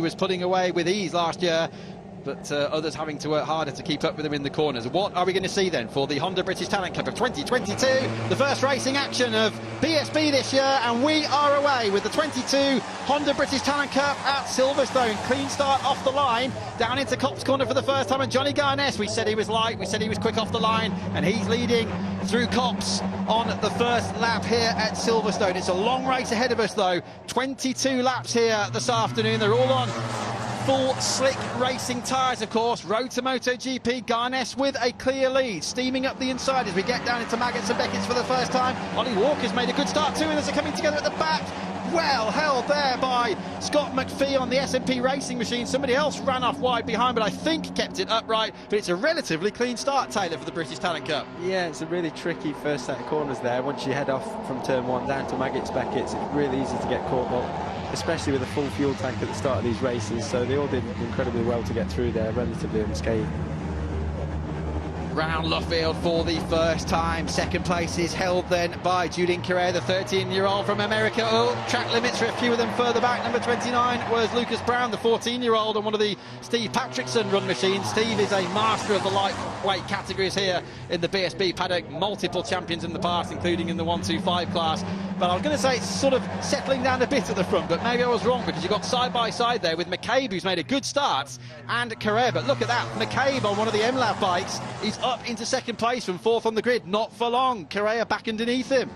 He was putting away with ease last year, but others having to work harder to keep up with him in the corners. What are we going to see then for the Honda British Talent Cup of 2022? The first racing action of BSB this year, and we are away with the 22 Honda British Talent Cup at Silverstone. Clean start off the line, down into Copse Corner for the first time, and Johnny Garness, we said he was light, we said he was quick off the line, and he's leading through Copse on the first lap here at Silverstone. It's a long race ahead of us though, 22 laps here this afternoon. They're all on full slick racing tyres, of course. Road to MotoGP. Garness with a clear lead, steaming up the inside as we get down into Maggots and Beckett's for the first time. Ollie Walker's made a good start too, and as they're coming together at the back, well held there by Scott McPhee on the S&P Racing machine. Somebody else ran off wide behind, but I think kept it upright. But it's a relatively clean start, Taylor, for the British Talent Cup. Yeah, it's a really tricky first set of corners there. Once you head off from turn one down to Maggots Beckett's, it's really easy to get caught up, especially with a full fuel tank at the start of these races. So they all did incredibly well to get through there, relatively unscathed. Round Luffield for the first time. Second place is held then by Julian Carrera, the 13-year-old from America. Oh, track limits for a few of them further back. Number 29 was Lucas Brown, the 14-year-old, and one of the Steve Patrickson run machines. Steve is a master of the lightweight categories here in the BSB paddock. Multiple champions in the past, including in the 125 class. But I was going to say it's sort of settling down a bit at the front, but maybe I was wrong, because you've got side by side there with McCabe, who's made a good start, and Carrera. But look at that, McCabe on one of the MLAB bikes, he's up into second place from fourth on the grid, not for long. Carrera back underneath him.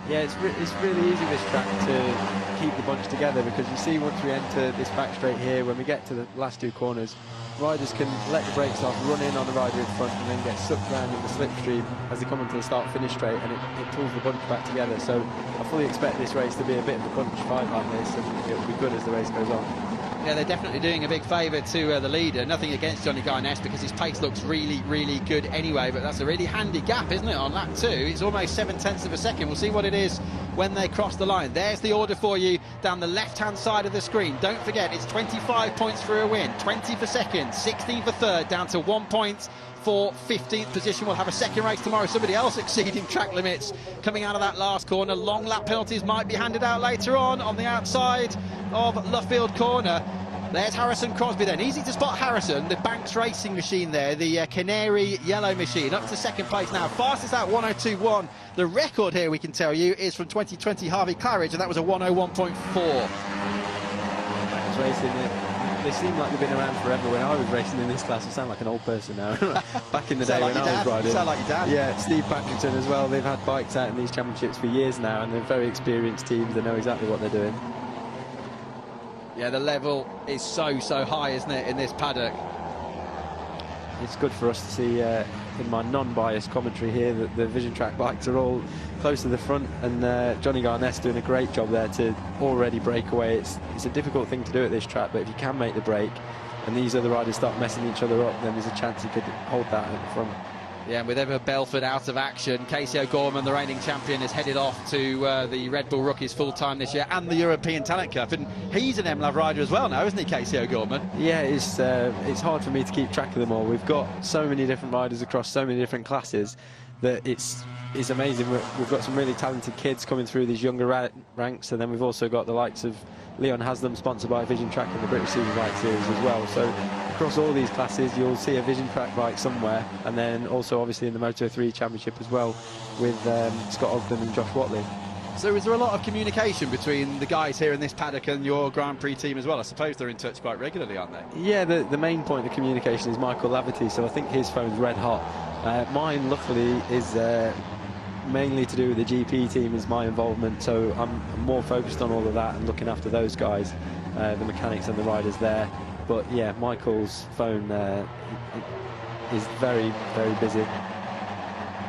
Yeah, it's really easy this track to keep the bunch together, because you see once we enter this back straight here, when we get to the last two corners, riders can let the brakes off, run in on the rider in front, and then get sucked around in the slipstream as they come into the start-finish straight, and it pulls the bunch back together. So I fully expect this race to be a bit of a bunch fight like this, and it'll be good as the race goes on. Yeah, they're definitely doing a big favour to the leader. Nothing against Johnny Garness, because his pace looks really, really good anyway, but that's a really handy gap, isn't it, on lap 2? It's almost 7/10 of a second. We'll see what it is when they cross the line. There's the order for you down the left-hand side of the screen. Don't forget, it's 25 points for a win, 20 for second, 16 for third, down to 1 point for 15th position. We'll have a second race tomorrow. Somebody else exceeding track limits coming out of that last corner. Long lap penalties might be handed out later on the outside of Luffield Corner. There's Harrison Crosby then. Easy to spot Harrison, the Banks Racing machine there, the Canary yellow machine, up to second place now. Fastest out 102.1. The record here, we can tell you, is from 2020 Harvey Claridge, and that was a 101.4. Banks Racing, they seem like they've been around forever. When I was racing in this class, I sound like an old person now. Back in the day when I was riding. You sound like your dad. Yeah, Steve Patrickson as well. They've had bikes out in these championships for years now, and they're very experienced teams. They know exactly what they're doing. Yeah, the level is so high, isn't it, in this paddock? It's good for us to see in my non-biased commentary here that the Vision Track bikes are all close to the front, and Johnny Garness doing a great job there to already break away. It's a difficult thing to do at this track, but if you can make the break and these other riders start messing each other up, then there's a chance he could hold that at the front. Yeah, and with Emma Belford out of action, Casey O'Gorman, the reigning champion, is headed off to the Red Bull Rookies full-time this year and the European Talent Cup. And he's an MLAV rider as well now, isn't he, Casey O'Gorman? Yeah, it's hard for me to keep track of them all. We've got so many different riders across so many different classes that it's amazing. We've got some really talented kids coming through these younger ranks, and then we've also got the likes of Leon Haslam, sponsored by Vision Track and the British Superbike Series as well. So across all these classes you'll see a Vision Track bike somewhere, and then also obviously in the Moto3 Championship as well with Scott Ogden and Josh Watley. So is there a lot of communication between the guys here in this paddock and your Grand Prix team as well? I suppose they're in touch quite regularly, aren't they? Yeah, the main point of communication is Michael Laverty, so I think his phone's red hot. Mine luckily is mainly to do with the GP team, is my involvement, so I'm more focused on all of that and looking after those guys, the mechanics and the riders there. But yeah, Michael's phone is very busy.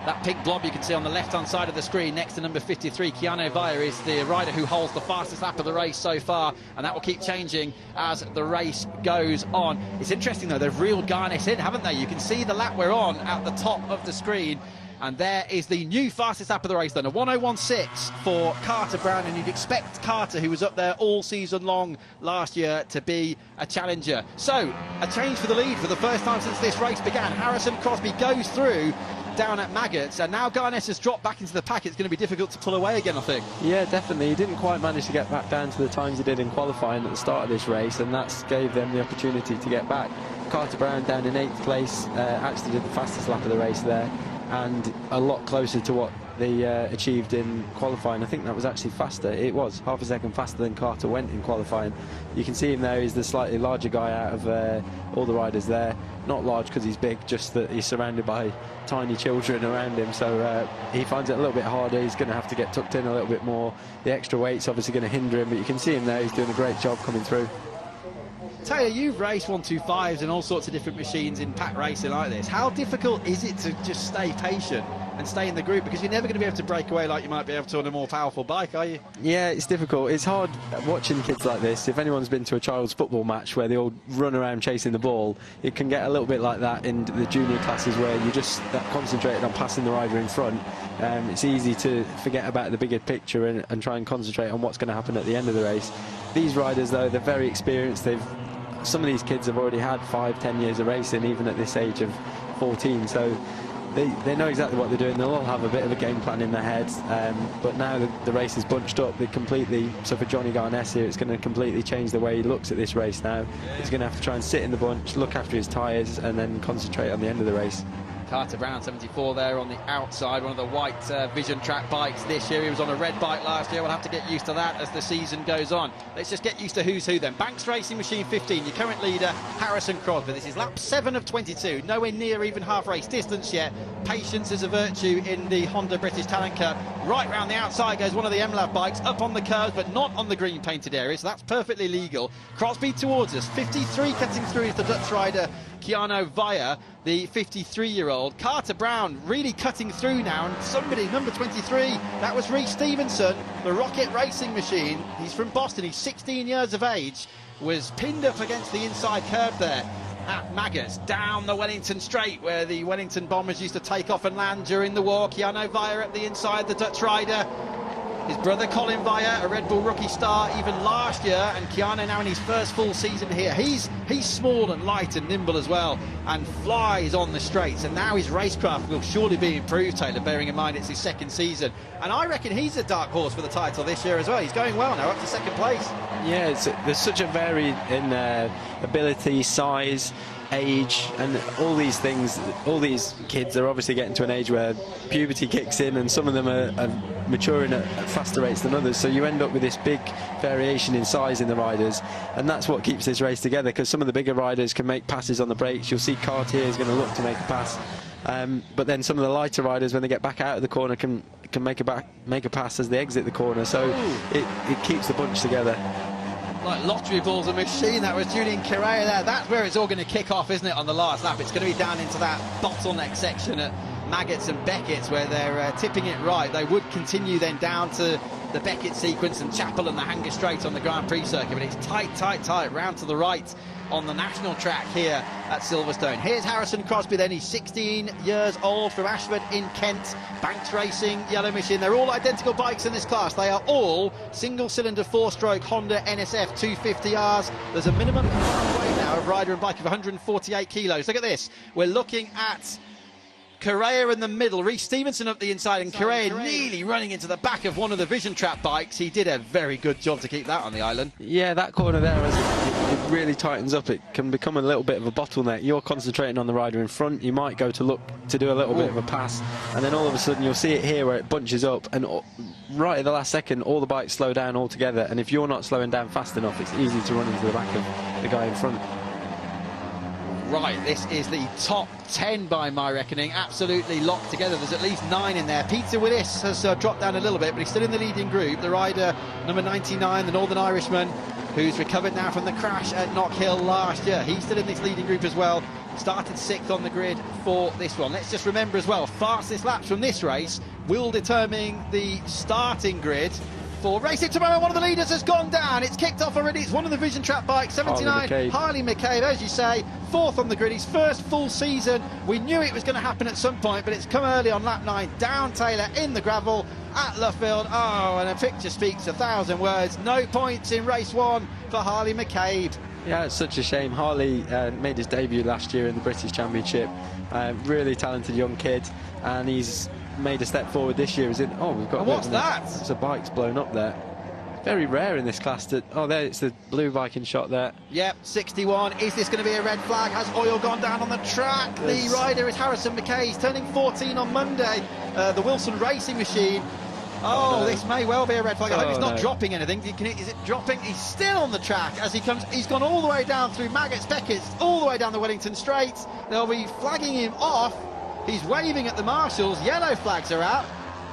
That pink blob you can see on the left-hand side of the screen next to number 53, Keanu Vaya, is the rider who holds the fastest lap of the race so far, and that will keep changing as the race goes on. It's interesting though, they've reeled Garness in, haven't they? You can see the lap we're on at the top of the screen, and there is the new fastest lap of the race then, a 101.6 for Carter Brown, and you'd expect Carter, who was up there all season long last year, to be a challenger. So, a change for the lead for the first time since this race began. Harrison Crosby goes through down at Maggots, and now Garness has dropped back into the pack. It's going to be difficult to pull away again, I think. Yeah, definitely. He didn't quite manage to get back down to the times he did in qualifying at the start of this race, and that gave them the opportunity to get back. Carter Brown down in 8th place, actually did the fastest lap of the race there, and a lot closer to what they achieved in qualifying. I think that was actually faster. It was half a second faster than Carter went in qualifying. You can see him there. He's the slightly larger guy out of all the riders there. Not large because he's big, just that he's surrounded by tiny children around him, so he finds it a little bit harder. He's going to have to get tucked in a little bit more. The extra weight's obviously going to hinder him, but you can see him there. He's doing a great job coming through. Taylor, you've raced 125s and all sorts of different machines in pack racing like this. How difficult is it to just stay patient and stay in the group, because you're never going to be able to break away like you might be able to on a more powerful bike, are you? Yeah, it's difficult. It's hard watching kids like this. If anyone's been to a child's football match where they all run around chasing the ball, it can get a little bit like that in the junior classes where you're just concentrated on passing the rider in front. It's easy to forget about the bigger picture and try and concentrate on what's going to happen at the end of the race. These riders, though, they're very experienced. Some of these kids have already had 5-10 years of racing, even at this age of 14, so they know exactly what they're doing. They'll all have a bit of a game plan in their heads, but now the race is bunched up. So for Johnny Garness here, it's going to completely change the way he looks at this race now. He's going to have to try and sit in the bunch, look after his tyres, and then concentrate on the end of the race. Carter Brown, 74 there on the outside, one of the white Vision Track bikes this year. He was on a red bike last year. We'll have to get used to that as the season goes on. Let's just get used to who's who then. Banks Racing Machine 15, your current leader, Harrison Crosby. This is lap 7 of 22, nowhere near even half race distance yet. Patience is a virtue in the Honda British Talent Cup. Right round the outside goes one of the MLAV bikes, up on the curves, but not on the green painted area, so that's perfectly legal. Crosby towards us, 53 cutting through is the Dutch rider Keanu Vaya, the 53-year-old. Carter Brown really cutting through now, and somebody, number 23, that was Reece Stevenson, the Rocket Racing Machine. He's from Boston, he's 16 years of age, was pinned up against the inside curb there at Maggots, down the Wellington Straight, where the Wellington bombers used to take off and land during the war. Keanu Vaya at the inside, the Dutch rider. His brother Colin Vaya, a Red Bull rookie star even last year, and Keanu now in his first full season here. He's small and light and nimble as well, and flies on the straights, and now his racecraft will surely be improved, Taylor, bearing in mind it's his second season. And I reckon he's a dark horse for the title this year as well. He's going well now, up to second place. Yeah, there's such a varied in ability, size, age, and all these things. All these kids are obviously getting to an age where puberty kicks in, and some of them are maturing at faster rates than others, so you end up with this big variation in size in the riders, and that's what keeps this race together, because some of the bigger riders can make passes on the brakes. You'll see Cartier is going to look to make a pass, but then some of the lighter riders, when they get back out of the corner, can make a pass as they exit the corner, so it keeps the bunch together. Like lottery balls, a machine. That was Julian Correa there. That's where it's all going to kick off, isn't it, on the last lap? It's going to be down into that bottleneck section at Maggots and Beckett's, where they're tipping it right. They would continue then down to the Beckett sequence and Chapel and the Hanger Straight on the Grand Prix circuit, but it's tight round to the right on the national track here at Silverstone. Here's Harrison Crosby then. He's 16 years old, from Ashford in Kent. Banks Racing yellow machine. They're all identical bikes in this class. They are all single-cylinder four-stroke Honda NSF 250Rs. There's a minimum weight now of rider and bike of 148 kilos. Look at this. We're looking at Correa in the middle, Reece Stevenson up the inside, and Correa nearly running into the back of one of the Vision Trap bikes. He did a very good job to keep that on the island. Yeah, that corner there, as it really tightens up, it can become a little bit of a bottleneck. You're concentrating on the rider in front, you might go to look to do a little bit of a pass, and then all of a sudden you'll see it here where it bunches up, and right at the last second all the bikes slow down altogether, and if you're not slowing down fast enough, it's easy to run into the back of the guy in front. Right, this is the top 10 by my reckoning, absolutely locked together. There's at least 9 in there. Peter Willis has dropped down a little bit, but he's still in the leading group. The rider, number 99, the Northern Irishman, who's recovered now from the crash at Knockhill last year. He's still in this leading group as well. Started 6th on the grid for this one. Let's just remember as well, fastest laps from this race will determine the starting grid for racing tomorrow. One of the leaders has gone down. It's kicked off already. It's one of the Vision Trap bikes, 79, Harley McCabe, as you say, 4th on the grid, his first full season. We knew it was going to happen at some point, but it's come early on lap 9, down Taylor in the gravel at Luffield. Oh, and a picture speaks 1,000 words. No points in race 1 for Harley McCabe. Yeah, it's such a shame. Harley made his debut last year in the British Championship. Really talented young kid, and he's made a step forward this year. Oh, we've got. And what's that? It's a bike's blown up there. Very rare in this class to. Oh, there it's the blue bike in shot there. Yep, 61. Is this going to be a red flag? Has oil gone down on the track? The rider is Harrison McKay. He's turning 14 on Monday. The Wilson Racing Machine. Oh, no. This may well be a red flag. I hope it's not dropping anything. Is it dropping? He's still on the track as he comes. He's gone all the way down through Maggots, Beckett, all the way down the Wellington Straight. They'll be flagging him off. He's waving at the marshals. Yellow flags are out.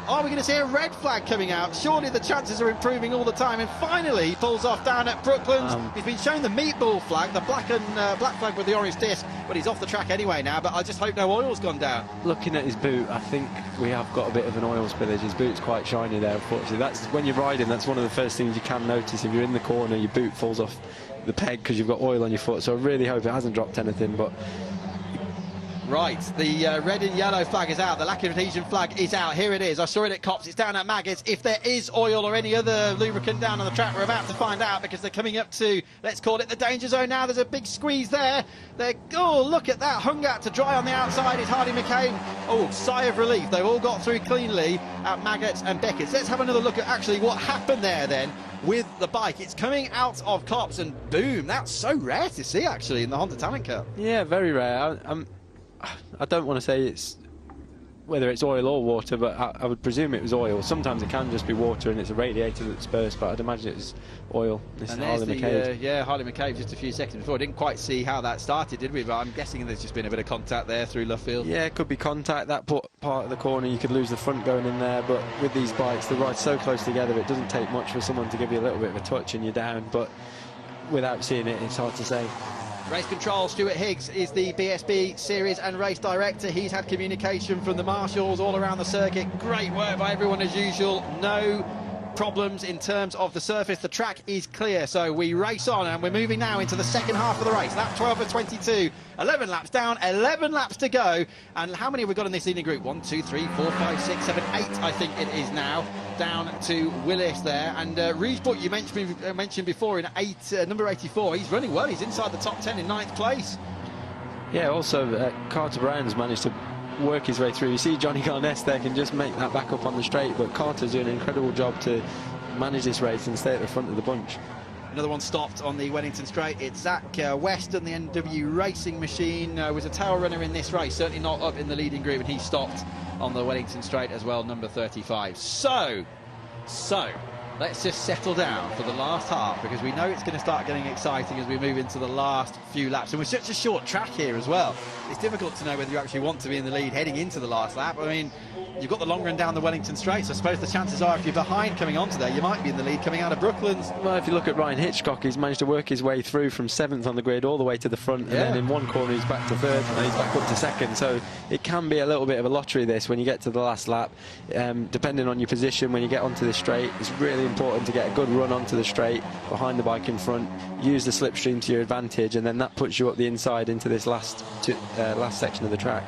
Are we going to see a red flag coming out? Surely the chances are improving all the time. And finally, he pulls off down at Brooklands. He's been shown the meatball flag, the black flag with the orange disc, but he's off the track anyway now. But I just hope no oil's gone down. Looking at his boot, I think we have got a bit of an oil spillage. His boot's quite shiny there, unfortunately. That's when you're riding. That's one of the first things you can notice. If you're in the corner, your boot falls off the peg because you've got oil on your foot. So I really hope it hasn't dropped anything. But right, the red and yellow flag is out. The lack of adhesion flag is out. Here it is. I saw it at Cops. It's down at Maggots. If there is oil or any other lubricant down on the track, we're about to find out because they're coming up to, let's call it the danger zone now. There's a big squeeze there. Oh, look at that. Hung out to dry on the outside is Hardy McCain. Oh, sigh of relief. They've all got through cleanly at Maggots and Beckett. Let's have another look at actually what happened there then with the bike. It's coming out of Cops and boom. That's so rare to see actually in the Honda Talent Cup. Yeah, very rare. I don't want to say it's whether it's oil or water, but I would presume it was oil. Sometimes it can just be water and it's a radiator that's burst, but I'd imagine it was oil. This is Harley McCabe. Yeah, Harley McCabe just a few seconds before. Didn't quite see how that started, did we? But I'm guessing there's just been a bit of contact there through Luffield. Yeah, it could be contact. That part of the corner, you could lose the front going in there, but with these bikes, they ride so close together, it doesn't take much for someone to give you a little bit of a touch and you're down, but without seeing it, it's hard to say. Race control, Stuart Higgs is the BSB series and race director. He's had communication from the marshals all around the circuit. Great work by everyone as usual. No problems in terms of the surface. The track is clear, so we race on and we're moving now into the second half of the race. Lap 12 of 22, 11 laps down, 11 laps to go. And how many have we got in this leading group? 1, 2, 3, 4, 5, 6, 7, 8 I think it is now, down to Willis there. And Riesbrook, you mentioned before in number 84, he's running well. He's inside the top 10 in 9th place. Yeah, also Carter Brown's managed to work his way through. You see Johnny Garness there can just make that back up on the straight, but Carter's doing an incredible job to manage this race and stay at the front of the bunch. Another one stopped on the Wellington Straight. It's Zach Weston, the NW Racing Machine, was a tail runner in this race, certainly not up in the leading group, and he stopped on the Wellington Straight as well, number 35. So let's just settle down for the last half, because we know it's going to start getting exciting as we move into the last few laps. And we're such a short track here as well. It's difficult to know whether you actually want to be in the lead heading into the last lap. I mean, you've got the long run down the Wellington Straight, so I suppose the chances are if you're behind coming onto there, you might be in the lead coming out of Brooklands. Well, if you look at Ryan Hitchcock, he's managed to work his way through from 7th on the grid all the way to the front, and then in one corner he's back to 3rd, and he's back up to 2nd. So it can be a little bit of a lottery this when you get to the last lap. Depending on your position when you get onto the straight, it's really important to get a good run onto the straight behind the bike in front, use the slipstream to your advantage, and then that puts you up the inside into this last section of the track.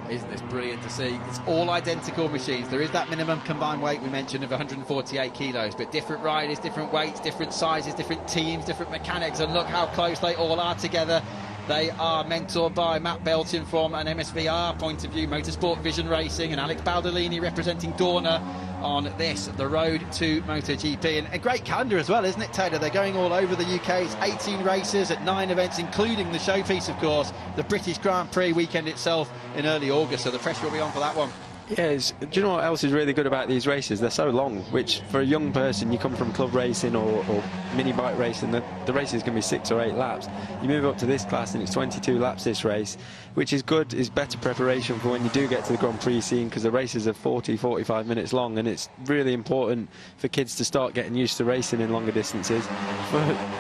Isn't this brilliant to see? It's all identical machines. There is that minimum combined weight we mentioned of 148 kilos, but different riders, different weights, different sizes, different teams, different mechanics, and look how close they all are together. They are mentored by Matt Belton from an MSVR point of view, Motorsport Vision Racing, and Alex Baldolini representing Dorna on this, the road to MotoGP. And a great calendar as well, isn't it, Taylor? They're going all over the UK. It's 18 races at 9 events, including the showpiece, of course, the British Grand Prix weekend itself in early August, so the pressure will be on for that one. Yes, do you know what else is really good about these races? They're so long, which for a young person, you come from club racing or mini bike racing, the races can be 6 or 8 laps. You move up to this class and it's 22 laps this race, which is good, is better preparation for when you do get to the Grand Prix scene, because the races are 40-45 minutes long, and it's really important for kids to start getting used to racing in longer distances.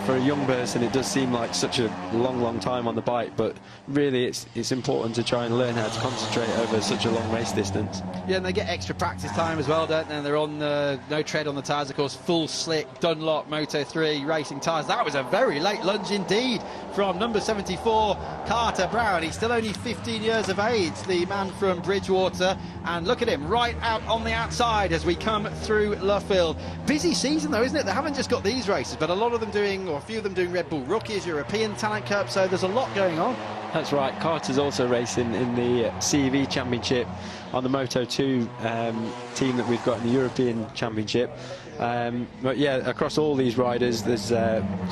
For a young person, it does seem like such a long time on the bike, but really it's important to try and learn how to concentrate over such a long race distance. race. Yeah, and they get extra practice time as well, don't they? And they're on no tread on the tyres, of course, full slick Dunlop Moto3 racing tyres. That was a very late lunge indeed from number 74, Carter Brown. He's still only 15 years of age, the man from Bridgewater. And look at him, right out on the outside as we come through Luffield. Busy season though, isn't it? They haven't just got these races, but a lot of them doing, or a few of them doing Red Bull Rookies, European Talent Cup, so there's a lot going on. That's right. Carter's also racing in the CEV Championship on the Moto2 team that we've got in the European Championship. But yeah, across all these riders, there's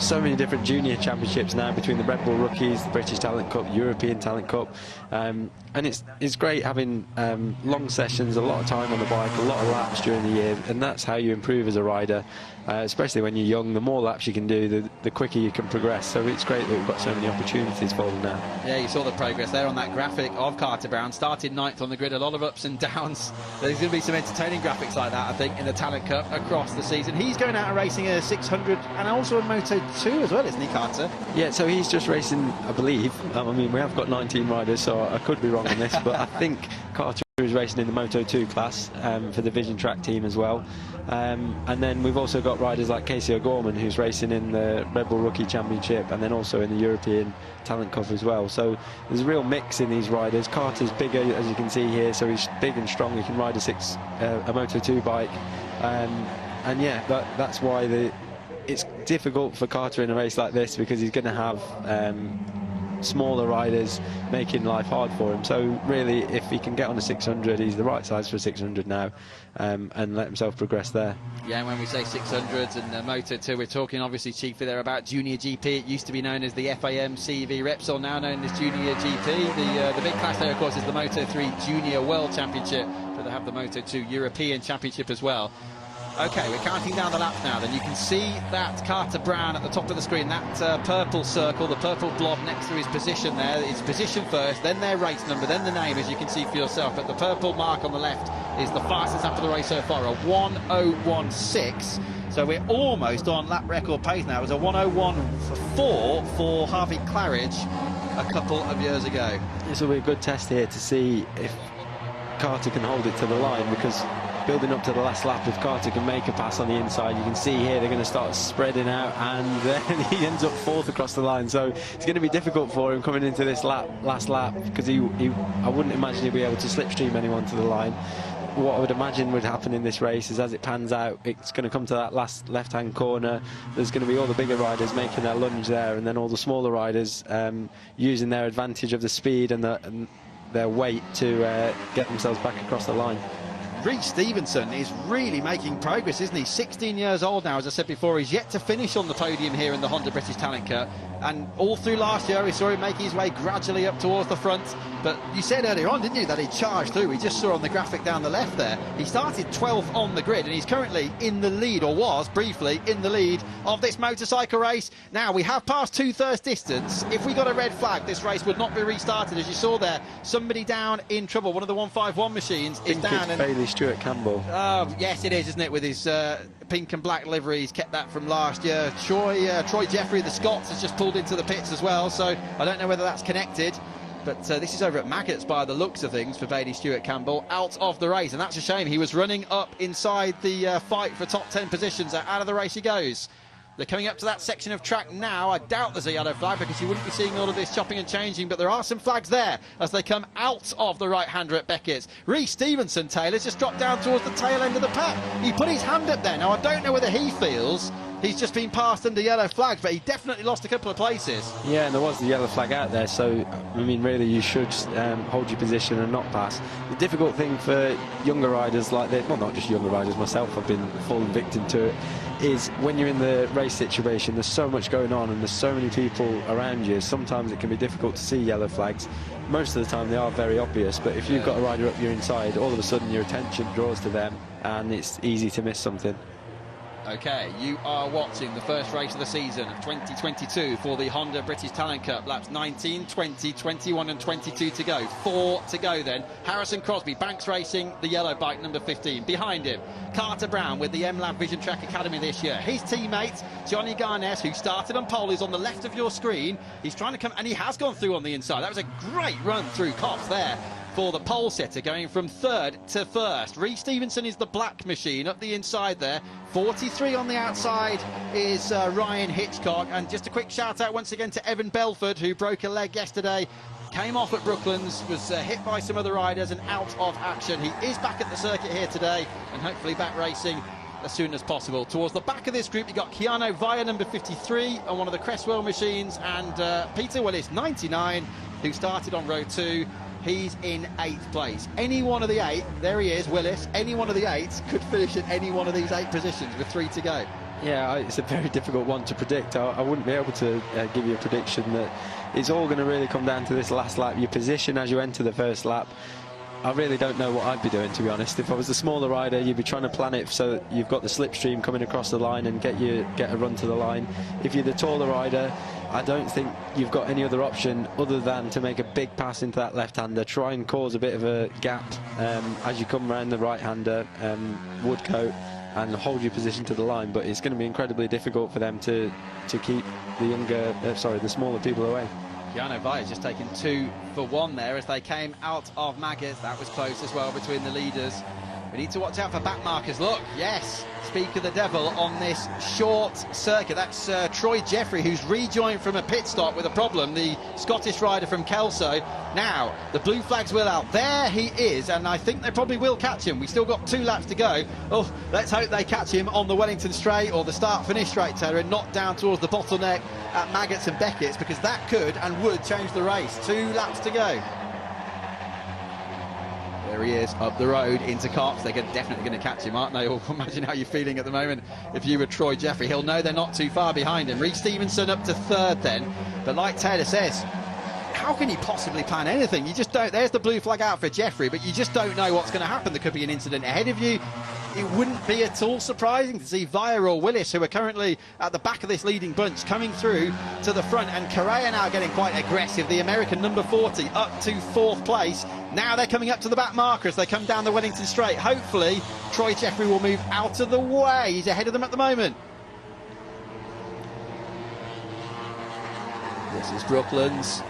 so many different junior championships now between the Red Bull Rookies, the British Talent Cup, European Talent Cup, and it's great having long sessions, a lot of time on the bike, a lot of laps during the year, and that's how you improve as a rider, especially when you're young. The more laps you can do, the quicker you can progress. So it's great that we've got so many opportunities for them now. Yeah, you saw the progress there on that graphic of Carter Brown. Started 9th on the grid, a lot of ups and downs. There's going to be some entertaining graphics like that, I think, in the Talent Cup across the season. He's going out and racing a 600 and also a Moto2 as well, isn't he, Carter? Yeah, so he's just racing, I believe. I mean, we have got 19 riders, so I could be wrong on this, but I think Carter is racing in the Moto2 class for the Vision Track team as well. And then we've also got riders like Casey O'Gorman, who's racing in the Red Bull Rookie Championship and then also in the European Talent Cup as well. So there's a real mix in these riders. Carter's bigger, as you can see here, so he's big and strong. He can ride a Moto2 bike. And yeah, that's why it's difficult for Carter in a race like this, because he's going to have smaller riders making life hard for him. So really, if he can get on a 600, he's the right size for a 600 now, and let himself progress there. Yeah, and when we say 600s and Moto2, we're talking obviously chiefly there about Junior GP. It used to be known as the FAM CEV Repsol, now known as Junior GP. The big class there, of course, is the Moto3 Junior World Championship, but they have the Moto2 European Championship as well. Okay, we're counting down the laps now. Then you can see that Carter Brown at the top of the screen, that purple circle, the purple blob next to his position there. His position first, then their race number, then the name, as you can see for yourself. But the purple mark on the left is the fastest lap of the race so far, a 1:01.6. So we're almost on lap record pace now. It was a 1:01.4 for Harvey Claridge a couple of years ago. This will be a good test here to see if Carter can hold it to the line, because building up to the last lap, if Carter can make a pass on the inside, you can see here they're going to start spreading out, and then he ends up 4th across the line. So it's going to be difficult for him coming into this last lap, because I wouldn't imagine he'll be able to slipstream anyone to the line. What I would imagine would happen in this race is, as it pans out, it's going to come to that last left-hand corner. There's going to be all the bigger riders making their lunge there, and then all the smaller riders using their advantage of the speed and their weight to get themselves back across the line. Reece Stevenson is really making progress, isn't he? 16 years old now, as I said before. He's yet to finish on the podium here in the Honda British Talent Cup, and all through last year we saw him making his way gradually up towards the front. But you said earlier on, didn't you, that he charged through? We just saw on the graphic down the left there, he started 12th on the grid, and he's currently in the lead, or was briefly in the lead of this motorcycle race. Now we have passed 2/3 distance. If we got a red flag, this race would not be restarted. As you saw there, somebody down in trouble. One of the 151 machines is down. It's Bailey Stewart Campbell. Oh, yes, it is, isn't it? With his pink and black livery, he's kept that from last year. Troy Jeffrey, the Scots, has just pulled into the pits as well, so I don't know whether that's connected. But this is over at Maggots by the looks of things for Bailey Stewart Campbell, out of the race, and that's a shame. He was running up inside the fight for top 10 positions. Out of the race he goes. They're coming up to that section of track now. I doubt there's a yellow flag, because you wouldn't be seeing all of this chopping and changing, but there are some flags there as they come out of the right-hander at Beckett's. Reece Stevenson, Taylor's just dropped down towards the tail end of the pack. He put his hand up there. Now, I don't know whether he feels he's just been passed under yellow flags, but he definitely lost a couple of places. Yeah, and there was the yellow flag out there, so, I mean, really, you should hold your position and not pass. The difficult thing for younger riders like this, well, not just younger riders, myself, I've been fallen victim to it, is when you're in the race situation, there's so much going on and there's so many people around you. Sometimes it can be difficult to see yellow flags. Most of the time they are very obvious, but if you've got a rider up your inside, all of a sudden your attention draws to them and it's easy to miss something. Okay, you are watching the first race of the season of 2022 for the Honda British Talent Cup. Laps 19, 20, 21 and 22 to go. 4 to go then. Harrison Crosby, Banks Racing, the yellow bike, number 15. Behind him, Carter Brown with the MLab Vision Track Academy this year. His teammate, Johnny Garnett, who started on pole, is on the left of your screen. He's trying to come, and he has gone through on the inside. That was a great run through Cops there for the pole sitter, going from third to first. Reece Stevenson is the black machine up the inside there. 43 on the outside is Ryan Hitchcock. And just a quick shout out once again to Evan Belford, who broke a leg yesterday. Came off at Brooklands, was hit by some other riders and out of action. He is back at the circuit here today and hopefully back racing as soon as possible. Towards the back of this group, you've got Keanu Via, number 53, on one of the Cresswell machines, and Peter Willis, 99, who started on row 2. He's in 8th place. Any one of the 8, there he is, Willis, any one of the 8 could finish at any one of these 8 positions with 3 to go. Yeah, it's a very difficult one to predict. I wouldn't be able to give you a prediction. That it's all going to really come down to this last lap, your position as you enter the first lap. I really don't know what I'd be doing, to be honest. If I was the smaller rider, you'd be trying to plan it so that you've got the slipstream coming across the line and get a run to the line. If you're the taller rider, I don't think you've got any other option other than to make a big pass into that left-hander, try and cause a bit of a gap as you come around the right-hander, Woodcote, and hold your position to the line. But it's going to be incredibly difficult for them to keep the smaller people away. Keanu Via just taking 2 for 1 there as they came out of Maggots. That was close as well between the leaders. We need to watch out for back markers. Look, yes, speak of the devil on this short circuit. That's Troy Jeffrey, who's rejoined from a pit stop with a problem, the Scottish rider from Kelso. Now, the blue flags will out. There he is, and I think they probably will catch him. We've still got 2 laps to go. Oh, let's hope they catch him on the Wellington Straight or the start-finish straight, Terry, and not down towards the bottleneck at Maggots and Beckett's, because that could and would change the race. 2 laps to go. There he is, up the road into Cox. They're definitely going to catch him, aren't they? Well, imagine how you're feeling at the moment if you were Troy Jeffrey. He'll know they're not too far behind him. Reece Stevenson up to 3rd then. But like Taylor says, how can you possibly plan anything? You just don't. There's the blue flag out for Jeffrey, but you just don't know what's going to happen. There could be an incident ahead of you. It wouldn't be at all surprising to see Via or Willis, who are currently at the back of this leading bunch, coming through to the front. And Correa now getting quite aggressive. The American number 40 up to 4th place. Now they're coming up to the back marker as they come down the Wellington Straight. Hopefully, Troy Jeffrey will move out of the way. He's ahead of them at the moment. This is Brooklands.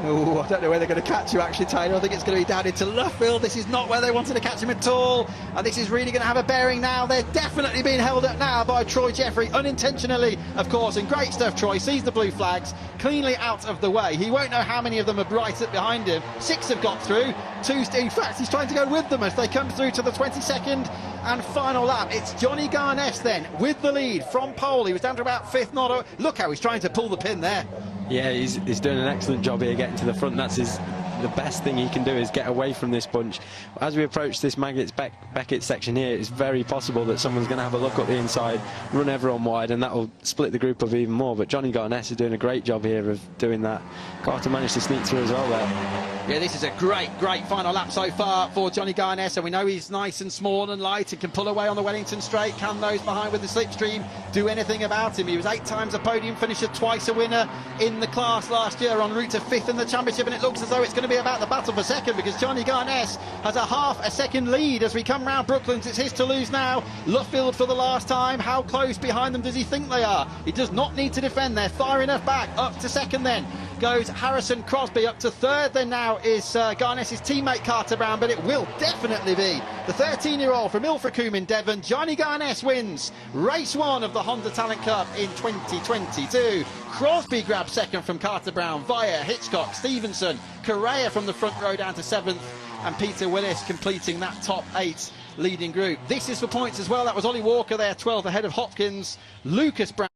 Oh, I don't know where they're going to catch you, actually, Taylor. I think it's going to be down into Luffield. This is not where they wanted to catch him at all. And this is really going to have a bearing now. They're definitely being held up now by Troy Jeffrey, unintentionally, of course. And great stuff, Troy. Sees the blue flags, cleanly out of the way. He won't know how many of them are right up behind him. 6 have got through. 2, in fact, he's trying to go with them as they come through to the 22nd and final lap. It's Johnny Garness then with the lead from pole. He was down to about 5th. Look how he's trying to pull the pin there. Yeah, he's doing an excellent job here getting to the front. That's the best thing he can do is get away from this bunch. As we approach this Maggots Beckett section here, it's very possible that someone's going to have a look up the inside, run everyone wide, and that will split the group up even more. But Johnny Garness is doing a great job here of doing that. Carter managed to sneak through as well there. Yeah, this is a great final lap so far for Johnny Garness, and we know he's nice and small and light and can pull away on the Wellington Straight. Can those behind with the slipstream do anything about him? He was 8 times a podium finisher, twice a winner in the class last year, en route to 5th in the championship, and it looks as though it's going to be about the battle for 2nd, because Johnny Garness has a half a second lead as we come round Brooklands. It's his to lose now. Luffield for the last time. How close behind them does he think they are? He does not need to defend. They're far enough back. Up to 2nd then goes Harrison Crosby. Up to 3rd then now is Garness's teammate Carter Brown, but it will definitely be the 13-year-old from Ilfracombe in Devon. Johnny Garness wins race 1 of the Honda Talent Cup in 2022. Crosby grabs 2nd from Carter Brown, Via, Hitchcock, Stevenson, Correa from the front row down to 7th, and Peter Willis completing that top 8 leading group. This is for points as well. That was Ollie Walker there, 12th ahead of Hopkins. Lucas Brown